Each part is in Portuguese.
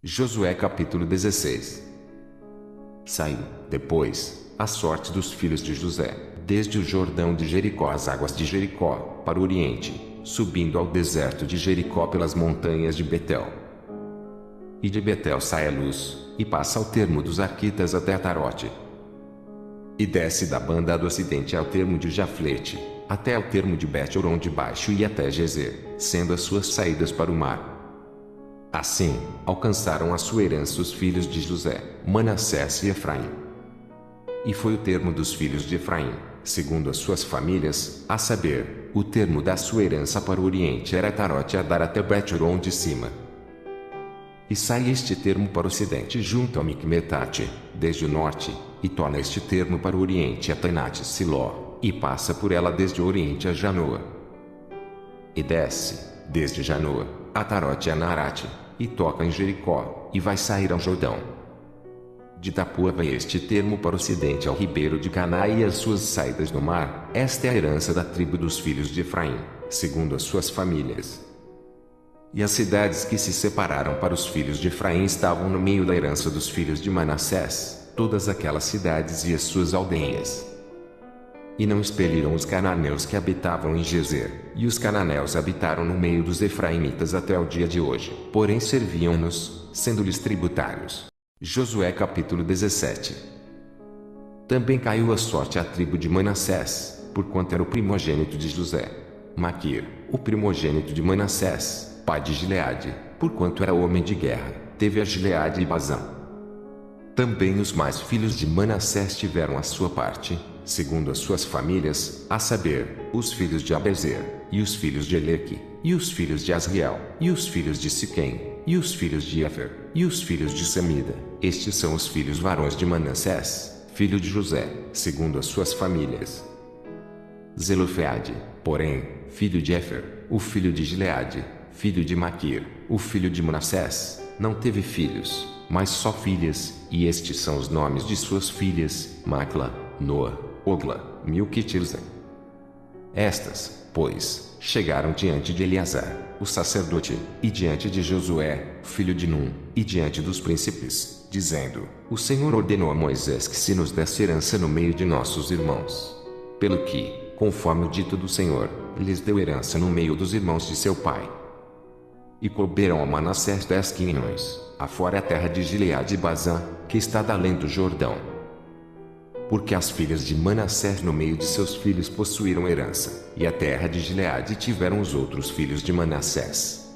Josué capítulo 16. Saiu, depois, a sorte dos filhos de José, desde o Jordão de Jericó às águas de Jericó, para o oriente, subindo ao deserto de Jericó pelas montanhas de Betel. E de Betel sai a luz, e passa ao termo dos Arquitas até Atarote. E desce da banda do ocidente ao termo de Jaflete, até ao termo de Bet-Horon de baixo e até Gezer, sendo as suas saídas para o mar. Assim, alcançaram a sua herança os filhos de José, Manassés e Efraim. E foi o termo dos filhos de Efraim, segundo as suas famílias, a saber, o termo da sua herança para o oriente era Atarote a dar até Bet-Horon de cima. E sai este termo para o ocidente junto a Micmetate, desde o norte, e torna este termo para o oriente a Taanate-Siló, e passa por ela desde o oriente a Janoa. E desce, desde Janoa, a Atarote a Naarate, e toca em Jericó, e vai sair ao Jordão. De Tapua vai este termo para o ocidente ao ribeiro de Caná e as suas saídas no mar. Esta é a herança da tribo dos filhos de Efraim, segundo as suas famílias. E as cidades que se separaram para os filhos de Efraim estavam no meio da herança dos filhos de Manassés, todas aquelas cidades e as suas aldeias. E não expeliram os cananeus que habitavam em Gezer, e os cananeus habitaram no meio dos efraimitas até o dia de hoje, porém serviam-nos, sendo-lhes tributários. Josué capítulo 17. Também caiu a sorte à tribo de Manassés, porquanto era o primogênito de José. Maquir, o primogênito de Manassés, pai de Gileade, porquanto era homem de guerra, teve a Gileade e Bazã. Também os mais filhos de Manassés tiveram a sua parte, segundo as suas famílias, a saber, os filhos de Abezer, e os filhos de Eleque, e os filhos de Asriel, e os filhos de Siquém, e os filhos de Efer, e os filhos de Semida. Estes são os filhos varões de Manassés, filho de José, segundo as suas famílias. Zelofeade, porém, filho de Efer, o filho de Gileade, filho de Maquir, o filho de Manassés, não teve filhos, mas só filhas, e estes são os nomes de suas filhas: Macla, Noa, Ogla, Milca e Tirza. Estas, pois, chegaram diante de Eleazar, o sacerdote, e diante de Josué, filho de Num, e diante dos príncipes, dizendo: O Senhor ordenou a Moisés que se nos desse herança no meio de nossos irmãos. Pelo que, conforme o dito do Senhor, lhes deu herança no meio dos irmãos de seu pai. E couberam a Manassés 10 quinhões, afora a terra de Gileade e Bazã, que está além do Jordão. Porque as filhas de Manassés no meio de seus filhos possuíram herança, e a terra de Gileade tiveram os outros filhos de Manassés.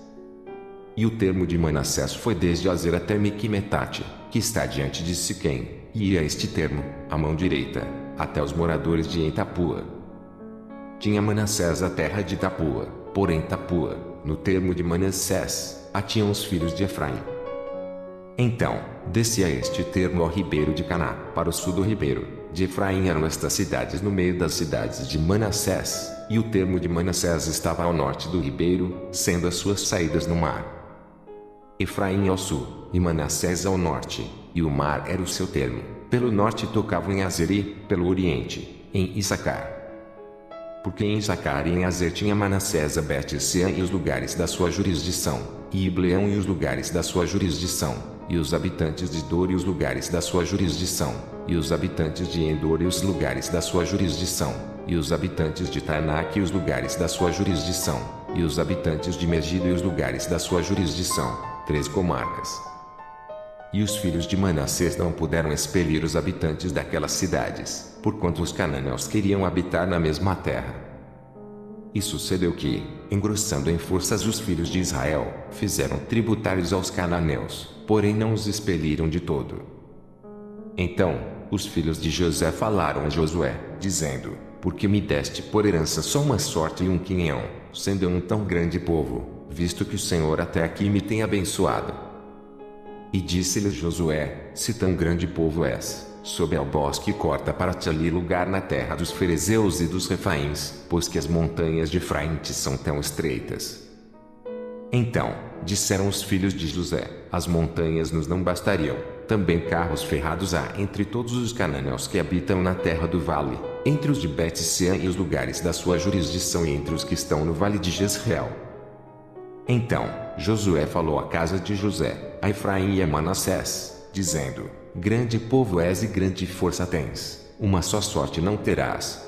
E o termo de Manassés foi desde Azer até Miquimetate, que está diante de Siquém, e ia este termo, a mão direita, até os moradores de Tapua. Tinha Manassés a terra de Tapua, porém Tapua, no termo de Manassés, a tinham os filhos de Efraim. Então, descia este termo ao ribeiro de Caná, para o sul do ribeiro de Efraim eram estas cidades no meio das cidades de Manassés, e o termo de Manassés estava ao norte do ribeiro, sendo as suas saídas no mar. Efraim ao sul, e Manassés ao norte, e o mar era o seu termo. Pelo norte tocavam em Azer e, pelo oriente, em Issacar. Porque em Issacar e em Azer tinha Manassés a Bet-Sean e os lugares da sua jurisdição, e Ibleão e os lugares da sua jurisdição, e os habitantes de Dor e os lugares da sua jurisdição, e os habitantes de Endor e os lugares da sua jurisdição, e os habitantes de Taanac e os lugares da sua jurisdição, e os habitantes de Megido e os lugares da sua jurisdição, 3 comarcas. E os filhos de Manassés não puderam expelir os habitantes daquelas cidades, porquanto os cananeus queriam habitar na mesma terra. E sucedeu que, engrossando em forças os filhos de Israel, fizeram tributários aos cananeus, porém não os expeliram de todo. Então, os filhos de José falaram a Josué, dizendo: Por que me deste por herança só uma sorte e um quinhão, sendo eu um tão grande povo, visto que o Senhor até aqui me tem abençoado? E disse-lhes Josué: Se tão grande povo és, sobe ao bosque e corta para ti ali lugar na terra dos Ferezeus e dos Refaíns, pois que as montanhas de Efraim te são tão estreitas. Então, disseram os filhos de José: As montanhas nos não bastariam, também carros ferrados há entre todos os cananeus que habitam na terra do vale, entre os de Bet-Sean e os lugares da sua jurisdição e entre os que estão no vale de Jezreel. Então, Josué falou à casa de José, a Efraim e a Manassés, dizendo: Grande povo és e grande força tens, uma só sorte não terás.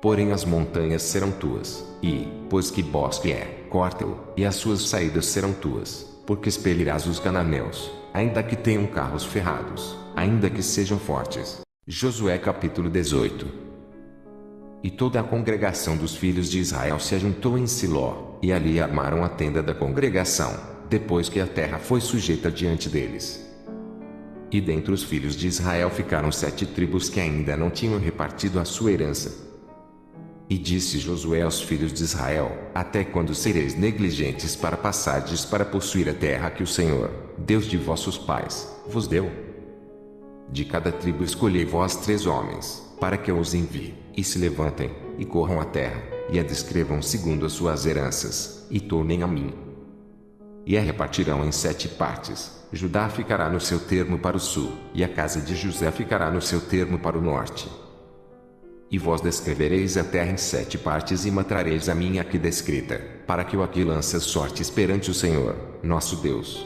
Porém as montanhas serão tuas, e, pois que bosque é, corta-o, e as suas saídas serão tuas, porque expelirás os cananeus, ainda que tenham carros ferrados, ainda que sejam fortes. Josué capítulo 18. E toda a congregação dos filhos de Israel se ajuntou em Siló, e ali armaram a tenda da congregação, depois que a terra foi sujeita diante deles. E dentre os filhos de Israel ficaram 7 tribos que ainda não tinham repartido a sua herança. E disse Josué aos filhos de Israel: Até quando sereis negligentes para passardes para possuir a terra que o Senhor, Deus de vossos pais, vos deu? De cada tribo escolhei vós 3 homens, para que eu os envie, e se levantem, e corram a terra, e a descrevam segundo as suas heranças, e tornem a mim. E a repartirão em 7 partes. Judá ficará no seu termo para o sul, e a casa de José ficará no seu termo para o norte. E vós descrevereis a terra em 7 partes e matrareis a minha aqui descrita, para que eu aqui lance as sortes perante o Senhor, nosso Deus.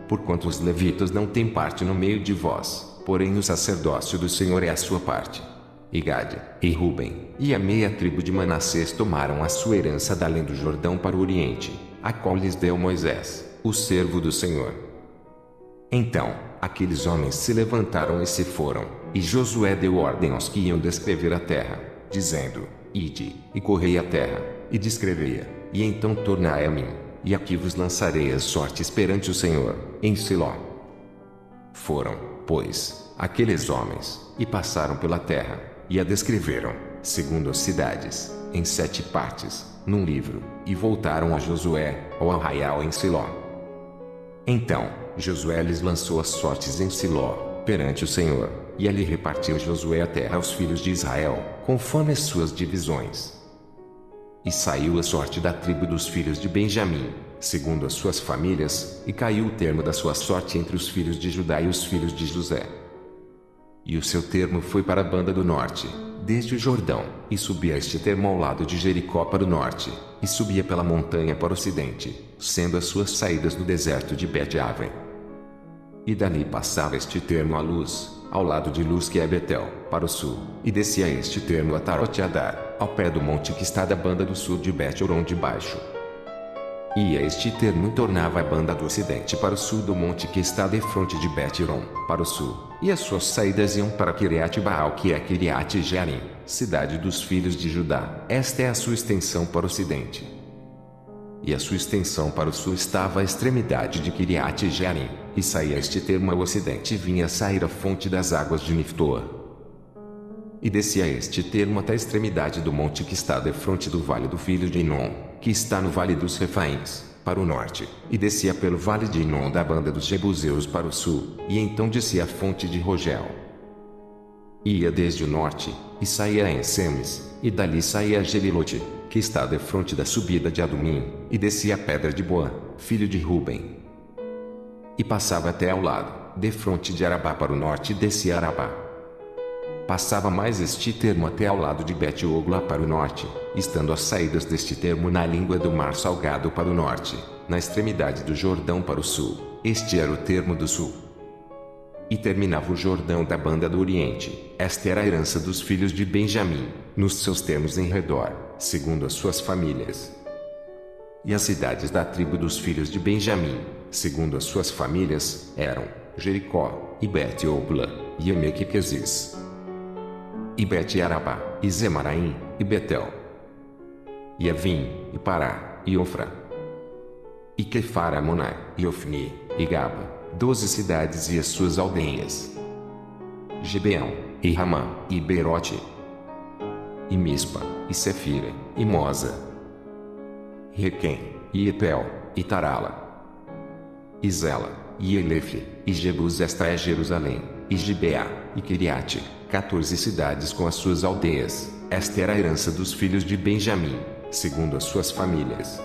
Porquanto os levitas não têm parte no meio de vós, porém o sacerdócio do Senhor é a sua parte. E Gade, e Ruben, e a meia tribo de Manassés tomaram a sua herança da além do Jordão para o oriente, a qual lhes deu Moisés, o servo do Senhor. Então, aqueles homens se levantaram e se foram, e Josué deu ordem aos que iam descrever a terra, dizendo: Ide, e correi a terra, e descrevei-a, e então tornai a mim, e aqui vos lançarei as sortes perante o Senhor, em Siló. Foram, pois, aqueles homens, e passaram pela terra, e a descreveram, segundo as cidades, em 7 partes, num livro, e voltaram a Josué, ao arraial em Siló. Então, Josué lhes lançou as sortes em Siló, perante o Senhor, e ali repartiu Josué a terra aos filhos de Israel, conforme as suas divisões. E saiu a sorte da tribo dos filhos de Benjamim, segundo as suas famílias, e caiu o termo da sua sorte entre os filhos de Judá e os filhos de José. E o seu termo foi para a banda do norte, desde o Jordão, e subia este termo ao lado de Jericó para o norte, e subia pela montanha para o ocidente, sendo as suas saídas no deserto de Bet-Aven. E dali passava este termo a Luz, ao lado de Luz que é Betel, para o sul, e descia este termo a Tarot-Adar, ao pé do monte que está da banda do sul de Bet-Horon de baixo. E a este termo entornava a banda do ocidente para o sul do monte que está defronte de Bet-Horon, para o sul, e as suas saídas iam para Kiriat-Baal que é Kiriat-Jearim, cidade dos filhos de Judá. Esta é a sua extensão para o ocidente. E a sua extensão para o sul estava à extremidade de Kiriat-Jearim, e saía este termo ao ocidente e vinha a sair a fonte das águas de Niftoa. E descia este termo até a extremidade do monte que está defronte do vale do filho de Inom, que está no vale dos Refaíns, para o norte, e descia pelo vale de Inom da banda dos Jebuseus para o sul, e então descia a fonte de Rogel. Ia desde o norte, e saía a Ensemes, e dali saía a Gelilote, que está defronte da subida de Adumim, e descia a pedra de Boã, filho de Ruben. E passava até ao lado, defronte de Arabá para o norte e descia a Arabá. Passava mais este termo até ao lado de Bet-Ogla para o norte, estando as saídas deste termo na língua do mar salgado para o norte, na extremidade do Jordão para o sul. Este era o termo do sul. E terminava o Jordão da banda do oriente. Esta era a herança dos filhos de Benjamim, nos seus termos em redor, segundo as suas famílias. E as cidades da tribo dos filhos de Benjamim, segundo as suas famílias, eram Jericó, e Bet-Ogla, e Emeque-Quezis, e Bet-Arabá, e Zemaraim, e Betel, e Avim, e Pará, e Ofra, e Quefar-Amonai, e Ofni, e Gaba, 12 cidades e as suas aldeias, Gibeão, e Ramá, e Berote, e Mispa, e Sefira, e Moza, e Requém, e Etel, e Tarala, e Zela, e Elefe, e Jebus. Esta é Jerusalém, e Gibeá, e Kiriate, 14 cidades com as suas aldeias. Esta era a herança dos filhos de Benjamim, segundo as suas famílias.